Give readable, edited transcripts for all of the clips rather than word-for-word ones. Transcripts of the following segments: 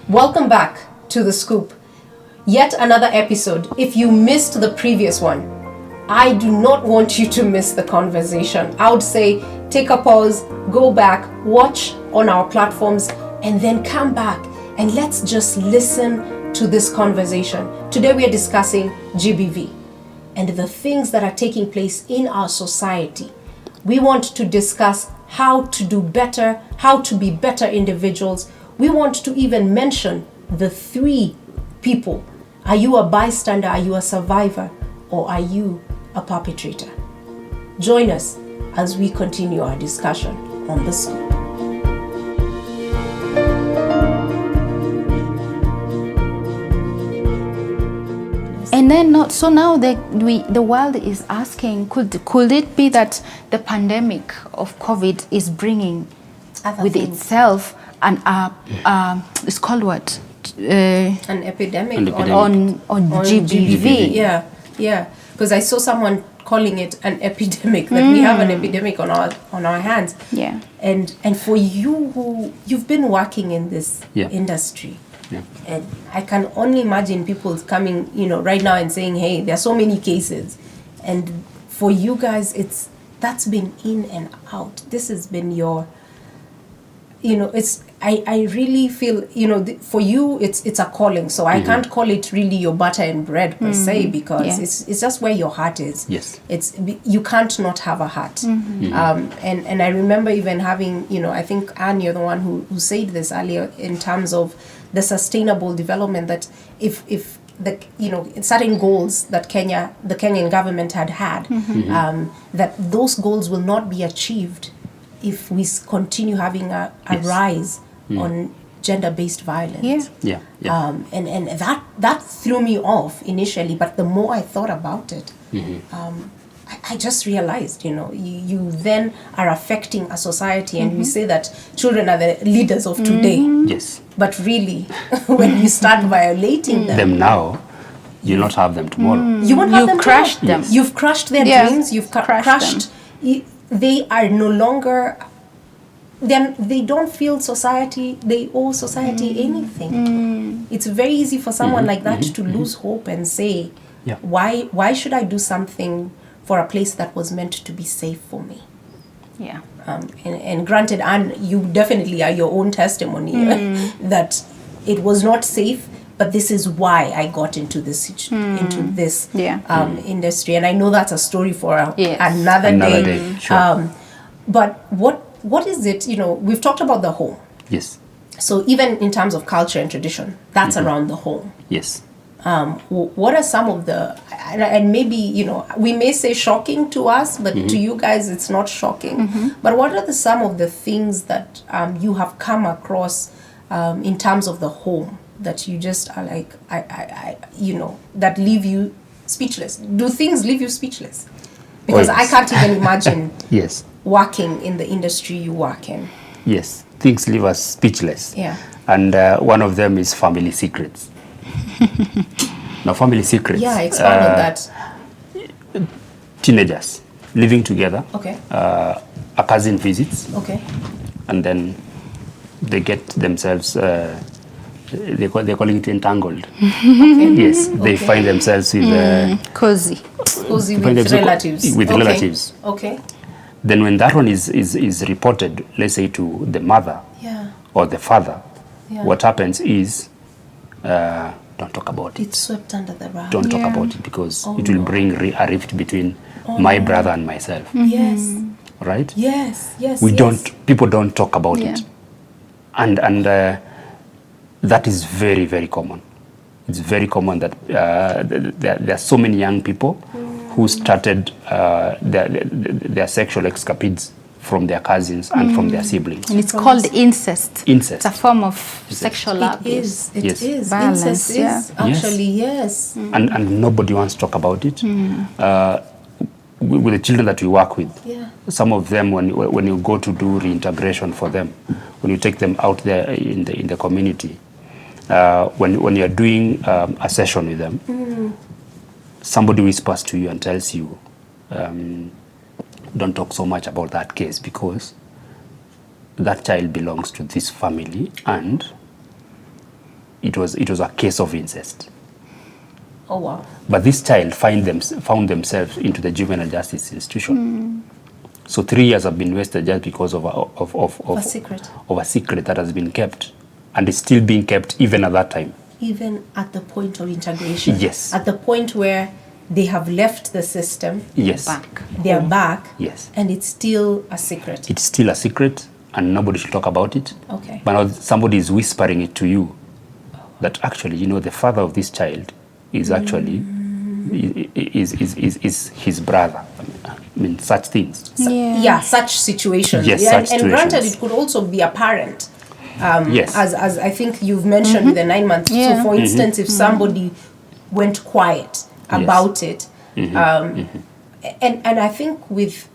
Welcome back to The Scoop. Yet another episode. If you missed the previous one, I do not want you to miss the conversation. I would say take a pause, go back, watch on our platforms, and then come back and let's just listen to this conversation. Today we are discussing GBV and the things that are taking place in our society. We want to discuss how to do better, how to be better individuals. We want to even mention the three people. Are you a bystander? Are you a survivor? Or are you a perpetrator? Join us as we continue our discussion on The Scoop. And then now the world is asking, could it be that the pandemic of COVID is bringing with itself an it's called what? An epidemic. On GBV. Yeah. Because I saw someone calling it an epidemic, that we have an epidemic on our hands. Yeah. And for you you've been working in this industry. Yeah. And I can only imagine people coming, right now and saying, hey, there are so many cases. And for you guys, that's been in and out. This has been your, I really feel, for you, it's a calling. So I can't call it really your butter and bread per se, because it's just where your heart is. Yes. You can't not have a heart. And I remember even having, I think, Anne, you're the one who said this earlier in terms of the sustainable development, that if the certain goals that the Kenyan government had that those goals will not be achieved if we continue having a rise on gender-based violence. And that threw me off initially, but the more I thought about it, I just realized, you then are affecting a society, and we say that children are the leaders of today. Yes. But really, when you start violating them now, you'll not have them tomorrow. You won't have them crushed tomorrow. them. Yes. You've crushed their dreams. You've crushed. They are no longer. They don't feel society. They owe society anything. It's very easy for someone like that to lose hope and say, why should I do something for a place that was meant to be safe for me? Yeah. And granted, and you definitely are your own testimony that it was not safe, but this is why I got into this industry. And I know that's a story for another day. Sure. But what is it? We've talked about the home. Yes. So even in terms of culture and tradition, that's around the home. Yes. What are some of the, and maybe, we may say shocking to us, but to you guys it's not shocking. But what are some of the things that you have come across in terms of the home that you just are like, that leave you speechless? Do things leave you speechless? Because I can't even imagine working in the industry you work in. Yes, things leave us speechless. Yeah. And one of them is family secrets. Now, family secrets. Yeah, expand on that. Teenagers living together. Okay. A cousin visits. Okay. And then they get themselves, they're calling it entangled. Okay. Yes, they find themselves with... Cozy with relatives. With relatives. Okay. Then when that one is reported, let's say to the mother or the father, what happens is, don't talk about it. It's swept under the rug. Don't talk about it, because it will bring a rift between my brother and myself. Yes. Right? Yes. People don't talk about it. And that is very, very common. It's very common that there are so many young people who started their sexual escapades from their cousins and from their siblings. And it's called incest. Incest. It's a form of sexual abuse. It is. Violence, Incest is actually, yes. And nobody wants to talk about it. With the children that we work with, some of them, when you go to do reintegration for them, when you take them out there in the community, when you're doing a session with them, somebody whispers to you and tells you, don't talk so much about that case, because that child belongs to this family and it was a case of incest. Oh wow. But this child found themselves into the juvenile justice institution. So 3 years have been wasted just because of A secret. of a secret that has been kept, and is still being kept even at that time. Even at the point of integration. Yes. At the point where they have left the system. Yes. Back. They are back. Yes. And it's still a secret. It's still a secret, and nobody should talk about it. Okay. But now somebody is whispering it to you that actually, the father of this child is actually is his brother. I mean, such things. Yeah, such situations. Yes, and, such and granted, situations. it could also be a parent. Yes. As I think you've mentioned with the 9 months. Yeah. So, for instance, if somebody went quiet about it, and I think with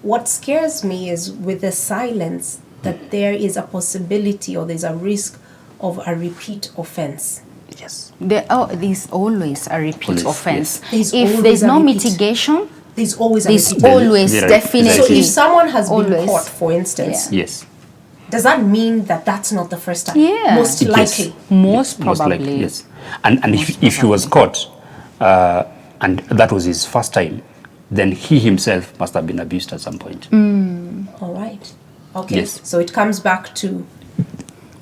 what scares me is with the silence that there is a possibility or there's a risk of a repeat offense. Yes. There's always a repeat Always, offense. yes. There's If always there's a no repeat. mitigation, There's always a there's repeat. always There are- definitely. So if someone has been Always. caught, for instance, Yes. does that mean that that's not the first time? Yeah. Most Yes. likely. Most Most probably. likely, yes. And if he was caught, and that was his first time, then he himself must have been abused at some point. All right. Okay. Yes. So it comes back to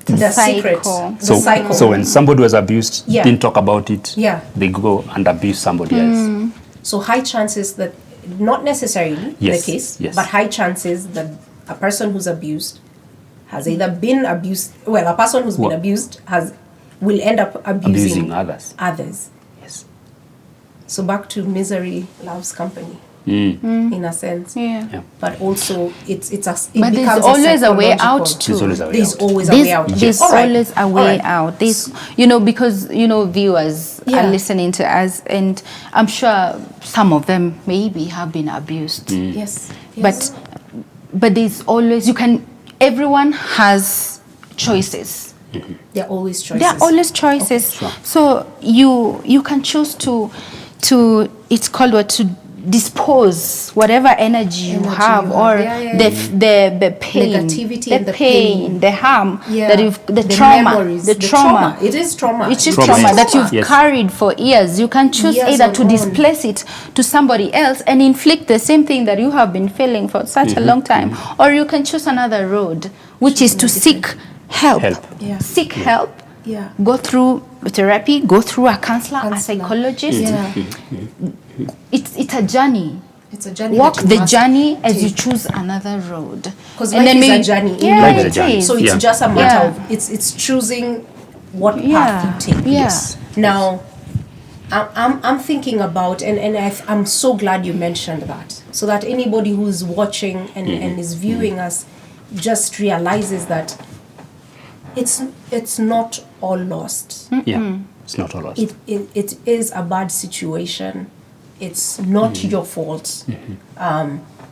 the cycle. secret. So, The cycle. so when somebody was abused, Yeah. didn't talk about it, Yeah. they go and abuse somebody else. So high chances that, not necessarily Yes, the case, yes. but high chances that a person who's abused has either been abused, well, a person who's been Well- abused will end up abusing others. others. Yes. So back to misery loves company, Mm. in a sense. Yeah. Yeah. But also, it But there's always a way out too. There's always a way There's out. always a way out. There's All right. always a All way right. out. There's, because, viewers Yeah. are listening to us, and I'm sure some of them maybe have been abused. Yes. Yes. But there's always, everyone has choices. there are always choices. There are always choices. Sure. So you can choose to it's called what, to dispose whatever energy you have, you or have. Yeah. the pain, Negativity the and the pain, pain. the harm Yeah. that you've, the The trauma, memories, the trauma. It is trauma. It's just Trauma, trauma yes. that you've Yes. carried for years. You can choose Years either on to own. displace it to somebody else and inflict the same thing that you have been feeling for such a long time, or you can choose another road, which is to seek help. Help. Seek help. Yeah. Go through therapy. Go through a counselor, a psychologist. Yeah. It's a journey. It's a journey. Walk that you the must journey as take. you choose another road. Because life is a journey. Yeah, Life is a it journey. is. So it's Yeah. just a matter Yeah. of it's choosing what Yeah. path you take. Yeah. Yes. Now, I'm thinking about, and I'm so glad you mentioned that, so that anybody who's watching and is viewing us just realizes that it's not all lost. Yeah. It's not all lost. It is a bad situation. It's not your fault.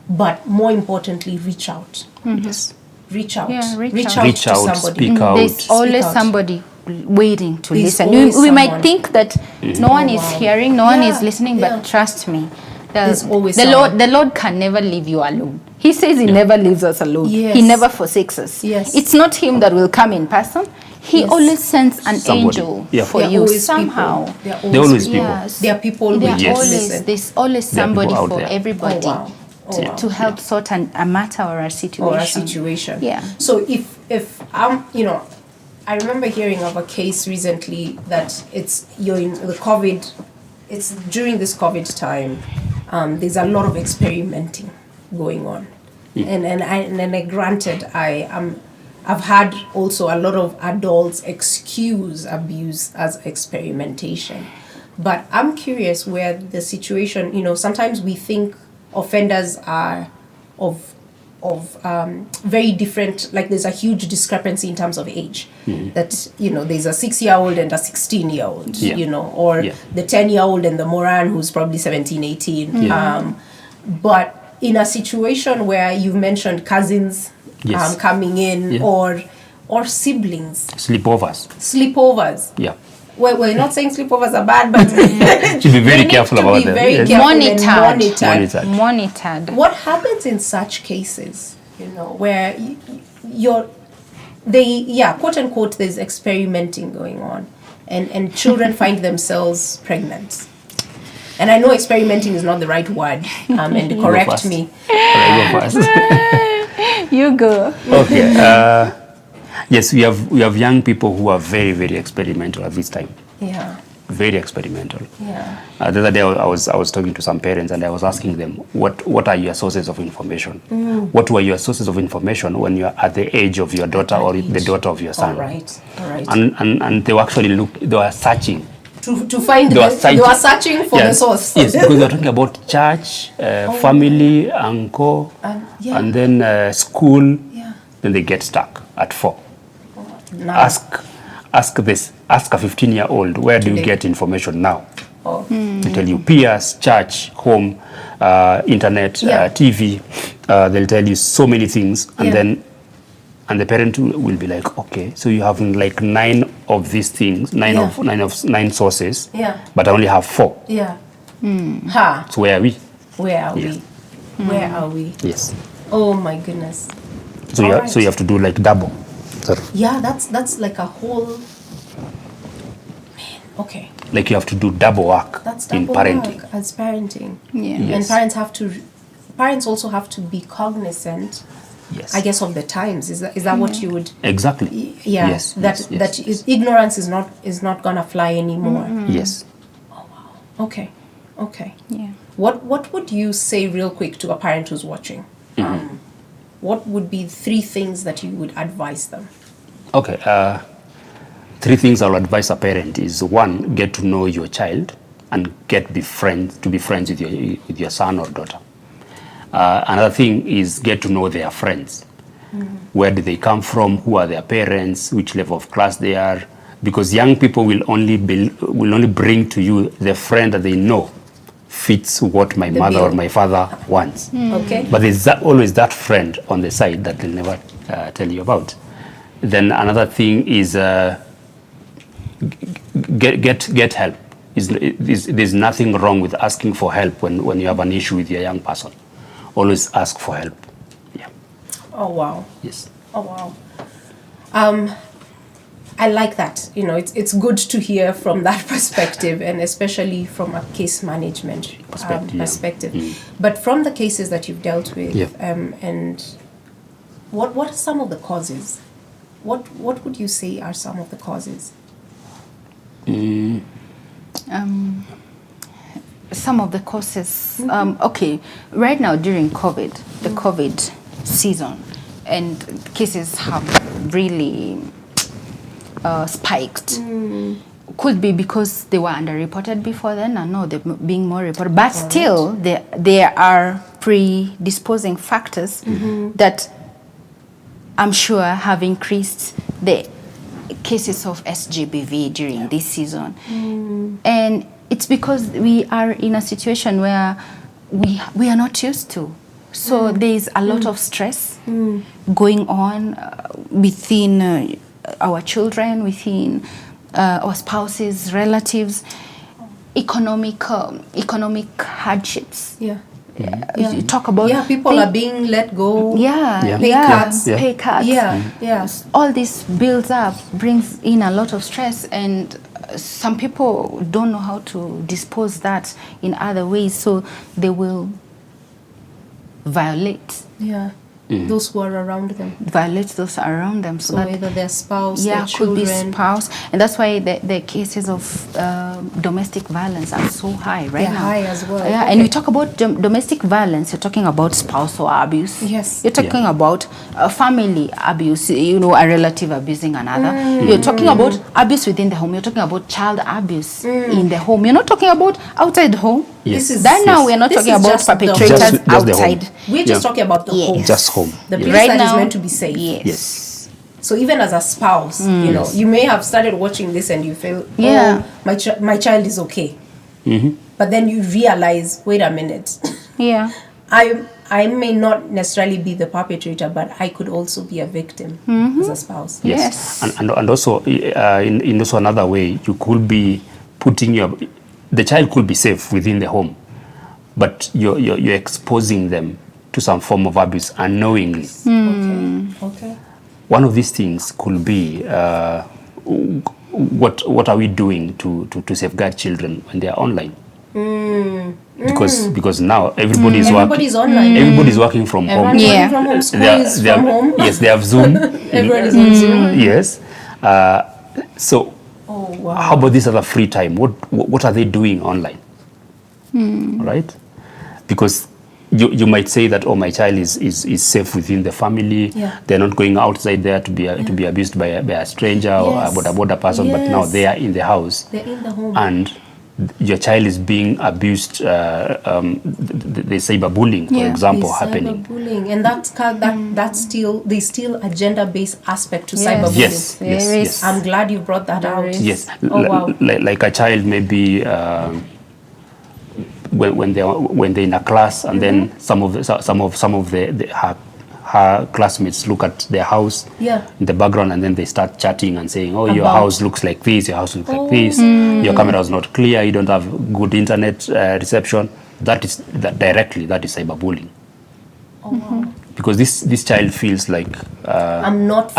But more importantly, reach out. Yes. Reach out. Yeah, reach reach out. out Reach to out, somebody. speak out. There's always out. somebody waiting to There's listen. always We might someone. think that no one is wow. hearing, no one Yeah, is listening, yeah. but trust me, There's always the someone. Lord can never leave you alone. He says He never leaves us alone. Yes. He never forsakes us. Yes. It's not Him that will come in person. He Yes. always sends an Somebody. angel Yeah. for There are you always somehow. people. There are There are always people. Yes. There are people There waiting Yes. to always, listen. there's always There are people somebody out for there. everybody Oh, wow. to help sort a matter or a situation. Or a situation. Yeah. So if I'm, I remember hearing of a case recently that you're in the COVID. It's during this COVID time. There's a lot of experimenting going on, and granted, I've had also a lot of adults excuse abuse as experimentation, but I'm curious where the situation. Sometimes we think offenders are of very different, like there's a huge discrepancy in terms of age, that there's a 6-year-old and a 16-year-old, Yeah. or Yeah. the 10-year-old and the moran who's probably 17, 18. But in a situation where you've mentioned cousins Yes. coming in, Yeah. or siblings, sleepovers. Yeah. Well, we're not saying sleepovers are bad, but Should be very you need careful to about be them. very Yes. careful and Monitored. monitored. Monitored. What happens in such cases, where quote unquote, there's experimenting going on, and children find themselves pregnant. And I know experimenting is not the right word, and correct me. Go first. You go. Okay. Yes, we have young people who are very, very experimental at this time. Yeah. Very experimental. Yeah. The other day I was talking to some parents and I was asking them, what are your sources of information? What were your sources of information when you are at the age of your daughter or the daughter of your son? All right. And they were actually they were searching. To find they were searching for the source. Yes, because they are talking about church, family, uncle, and then school. Yeah. Then they get stuck at 4. Now. Ask a 15-year-old, where do you get information now? They tell you peers, church, home, internet, TV. They'll tell you so many things, and the parent will be like, okay, so you have like 9 of these things, 9 sources, but I only have 4. Yeah. So where are we? Where are we? Where are we? Yes. Oh my goodness. So you have to do like double. Sorry. Yeah, that's like a whole. Man, okay. Like you have to do double work in parenting. Work as parenting. Yeah. And parents also have to be cognizant. Yes. I guess of the times. Is that what you would? Exactly. Yeah. Yes. Ignorance is not gonna fly anymore. Yes. Oh wow. Okay. Yeah. What would you say real quick to a parent who's watching? What would be 3 things that you would advise them? Okay. 3 things I'll advise a parent is 1, get to know your child and to be friends with your son or daughter. Another thing is get to know their friends. Where do they come from? Who are their parents? Which level of class they are? Because young people will only bring to you the friend that they know fits what my mother or my father wants. Okay. But there's always that friend on the side that they'll never tell you about. Then another thing is get help. There's nothing wrong with asking for help when you have an issue with your young person. Always ask for help. Yeah. Oh wow. Yes. Oh wow. I like that. It's good to hear from that perspective, and especially from a case management perspective. But from the cases that you've dealt with, and what are some of the causes? What would you say are some of the causes? Some of the causes. Okay, right now during COVID, the COVID season, and cases have really spiked. Could be because they were underreported before then, and now they're being more reported. But still, there are predisposing factors that I'm sure have increased the cases of SGBV during this season. And it's because we are in a situation where we are not used to. So there's a lot of stress going on within our children, within our spouses, relatives, economic hardships. You talk about people are being let go. Pay cuts. Yeah. All this builds up, brings in a lot of stress, and some people don't know how to dispose that in other ways, so they will violate. Those who are around them. Violate those around them. So either their spouse, their children. Could be spouse. And that's why the cases of domestic violence are so high right now. They're high as well. Yeah, and we talk about domestic violence, you're talking about spousal abuse. Yes. You're talking about family abuse, a relative abusing another. You're talking about abuse within the home. You're talking about child abuse in the home. You're not talking about outside the home. Yes. Now we're not talking about perpetrators just outside. We're just talking about the home. Just home. The place Right that now, is meant to be safe. Yes. So even as a spouse, you may have started watching this and you feel, my child is okay. But then you realize, wait a minute. I may not necessarily be the perpetrator, but I could also be a victim as a spouse. Yes. And also, in also another way, you could be putting the child could be safe within the home, but you're exposing them to some form of abuse unknowingly. Okay. one of these things could be what are we doing to safeguard children when they are online? Because now everybody's online. Everybody's working from home. Yeah. From home. School is from home. Yes, they have Zoom. Everyone is on Zoom. Yes. So how about this other free time? What are they doing online? Right? Because you might say that, oh, my child is safe within the family. Yeah. They're not going outside there to be abused by a stranger or a border person. But now they are in the house. They're in the home. And your child is being abused. The cyberbullying, for example, happening. Cyberbullying, and that's still a gender-based aspect to cyberbullying. Yes. I'm glad you brought that out. Yes. Oh, wow. Like a child maybe when they're in a class, and then some of her classmates look at their house in the background, and then they start chatting and saying, oh, your house looks like this, your house looks like this, your camera is not clear, you don't have good internet reception. That is cyberbullying. Because this child feels like I'm not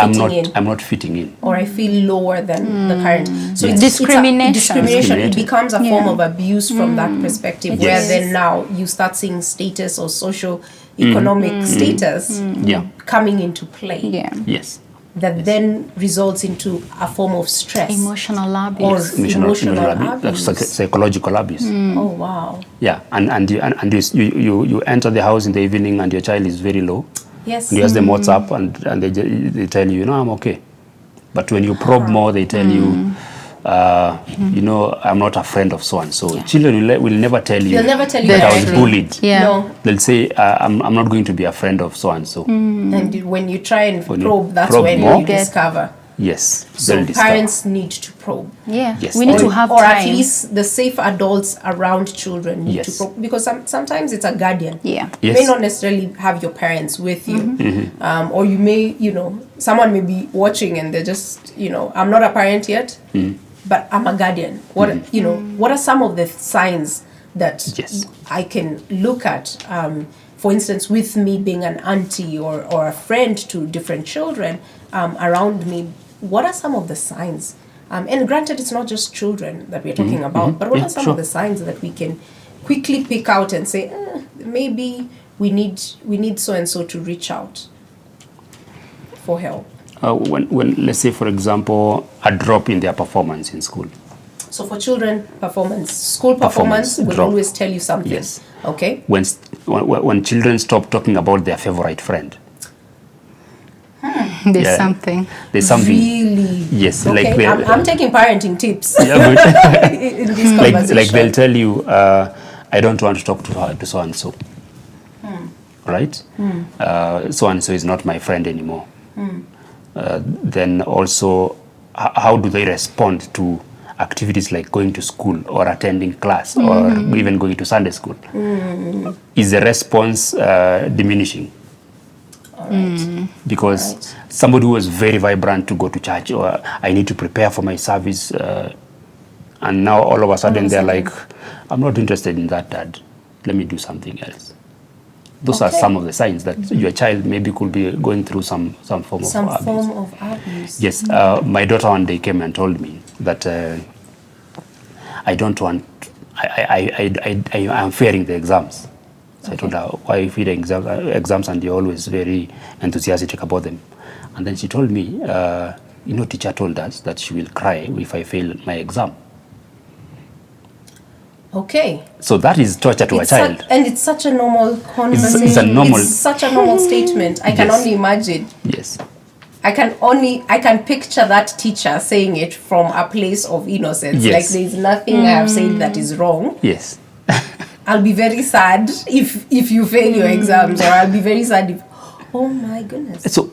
fitting in, or I feel lower than the current. So it's discrimination. It becomes a form of abuse from that perspective, where then now you start seeing status or socio-economic status coming into play. Yes. That then results into a form of stress, emotional abuse, or emotional abuse. That's psychological abuse. Oh wow! Yeah, and you enter the house in the evening, and your child is very low. Yes. And you ask them what's up, and they tell you, I'm okay. But when you probe more, they tell you, I'm not a friend of so and so. Children will never tell you. They'll never tell you that I was bullied. Yeah. No. They'll say, I'm not going to be a friend of so and so. And when you try and probe, that's probe when more, you discover. Yes. So parents need to probe. Yeah. Yes. We need to have or time. at least the safe adults around children need to probe, because sometimes it's a guardian. Yeah. You may not necessarily have your parents with you, or you may, someone may be watching and they're just, I'm not a parent yet, but I'm a guardian. What are some of the signs that I can look at? For instance, with me being an auntie or a friend to different children around me, what are some of the signs? And granted, it's not just children that we're talking about, but what are some of the signs that we can quickly pick out and say, maybe we need so and so to reach out for help? When let's say, for example, a drop in their performance in school. So for children, school performance will drop. always tell you something. Yes. Okay. When children stop talking about their favorite friend. There's something. There's something. Really? Yes. Okay. I'm taking parenting tips. In this conversation. Like they'll tell you, I don't want to talk to so and so. Right? So and so is not my friend anymore. Then also, how do they respond to activities like going to school or attending class or even going to Sunday school? Is the response diminishing? Because somebody who was very vibrant to go to church, or I need to prepare for my service, and now all of a sudden they're like, I'm not interested in that, Dad. Let me do something else. Those are some of the signs that your child maybe could be going through some form of abuse. Yes. My daughter one day came and told me that I don't want, I'm fearing the exams. So I told her, why are you fearing exams and you're always very enthusiastic about them? And then she told me, teacher told us that she will cry if I fail my exam. Okay. So that is torture to a child. And it's such a normal conversation. It's such a normal statement. I can only imagine. Yes. I can picture that teacher saying it from a place of innocence. Yes. Like there's nothing I have said that is wrong. Yes. I'll be very sad if you fail your exams, or I'll be very sad if, oh my goodness. So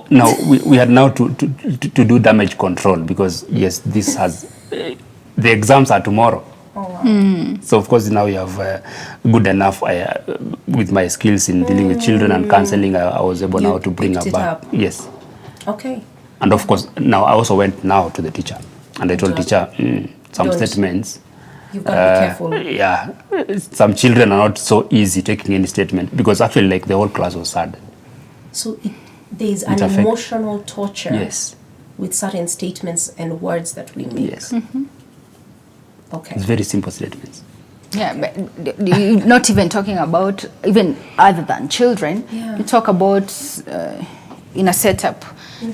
now we had now to do damage control, because yes, this has the exams are tomorrow. Oh, wow. So of course now you have good enough with my skills in dealing with children and counseling. I was able now to bring her back. Yes. Okay. And of course now I also went now to the teacher, and I told teacher some statements. You've got to be careful. Yeah, some children are not so easy taking any statement, because actually like the whole class was sad. So there's an affects- emotional torture Yes. with certain statements and words that we make. Yes. Okay. It's very simple statements. Yeah, but you're not even talking about even other than children. Yeah. You talk about in a setup,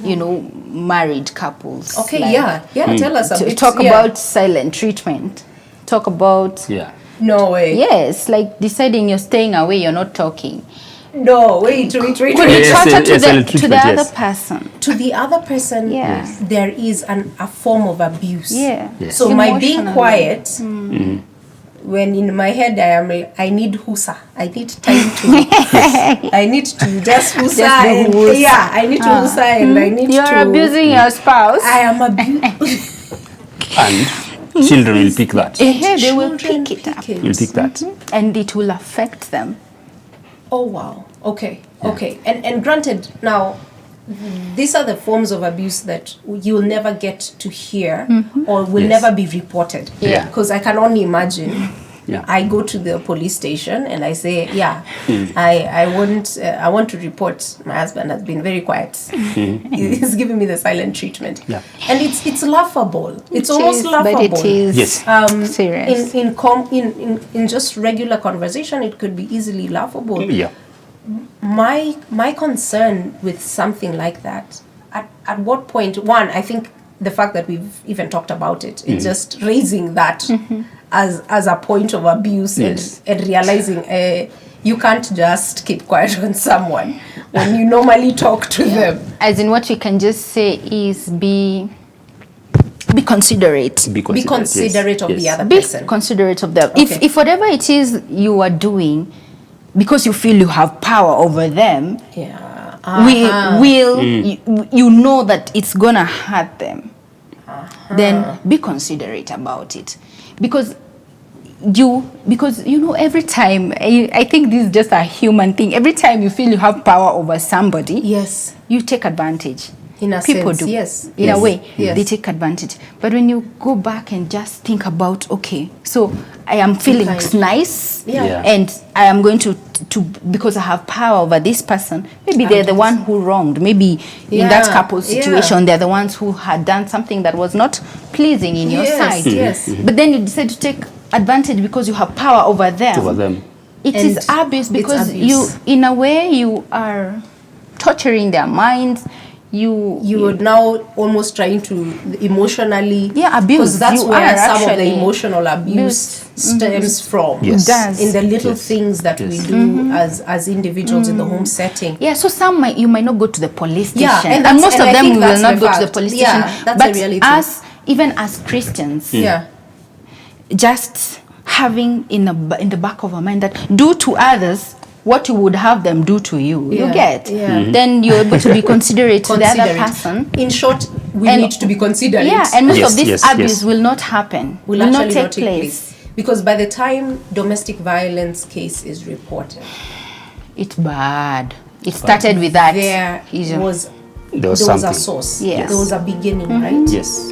you know, married couples. Okay, like, yeah. Tell us a bit. Talk yeah. about silent treatment. Talk about Yeah. No way. yes, like deciding you're staying away, you're not talking. No, wait. Could Yes, you yes, torture to yes, the silent to the treatment, other yes. person? To the other person, Yeah. there is a form of abuse. Yeah. Yes. So my being Emotionally. quiet, when in my head I need husa. I need time to. I need to just husa. Just do and, husa. yeah, I need to husa and I need You're to. abusing your spouse. I am abusing. And children will pick that. They will pick it up. Will pick that. And it will affect them. Oh wow. Okay. Okay. And granted, now these are the forms of abuse that you'll never get to hear or will Yes. never be reported. Yeah. Because I can only imagine. Yeah. I go to the police station and I say, I want to report my husband has been very quiet. He's giving me the silent treatment. Yeah. And it's laughable. It's It almost is, laughable. But it is Yes. serious. In just regular conversation, it could be easily laughable. Yeah. My concern with something like that, at what point, one, I think the fact that we've even talked about it, it's just raising that as a point of abuse Yes. and realizing you can't just keep quiet on someone when you normally talk to them. As in, what we can just say is be considerate. Be Be considerate of the Yes. other Be person. considerate of them. Okay. If whatever it is you are doing, because you feel you have power over them, Yeah. you know that it's gonna hurt them, then be considerate about it, because you know, every time I think this is just a human thing. Every time you feel you have power over somebody, Yes. you take advantage. In a People sense, do. yes. In Yes. a way, Yes. they take advantage. But when you go back and just think about, okay, so I am feeling kind. nice, Yeah. and I am going to because I have power over this person. Maybe they're the one who wronged. Maybe in that Yeah. couple Yeah. situation, they're the ones who had done something that was not pleasing in your Yes, sight. yes. But then you decide to take advantage because you have power over them. Over them. It And is abuse, it's because abuse. you, in a way, you are torturing their minds. You would now almost trying to emotionally abuse. because that's You where are some of the actually emotional abuse stems from. Yes. It does. In the little Yes. things that we Yes. do as individuals in the home setting. Yeah, so you might not go to the police station, Yeah, and and that's- most and of I them think will that's not the go to the fact. police Yeah, station. that's But a reality. even as Christians, Yeah. just having in the back of our mind that do to others what you would have them do to you. Yeah, You get? yeah. Then you're able to be considerate to the other Considerate. person. In short, we And- need to be considerate. Yeah, and most Yes, of this yes, abuse yes. will not happen. will not actually take not take place. Because by the time domestic violence case is reported, It's bad. It started with that there issue. was There was a something. source. Yes. There was a beginning, right? Yes.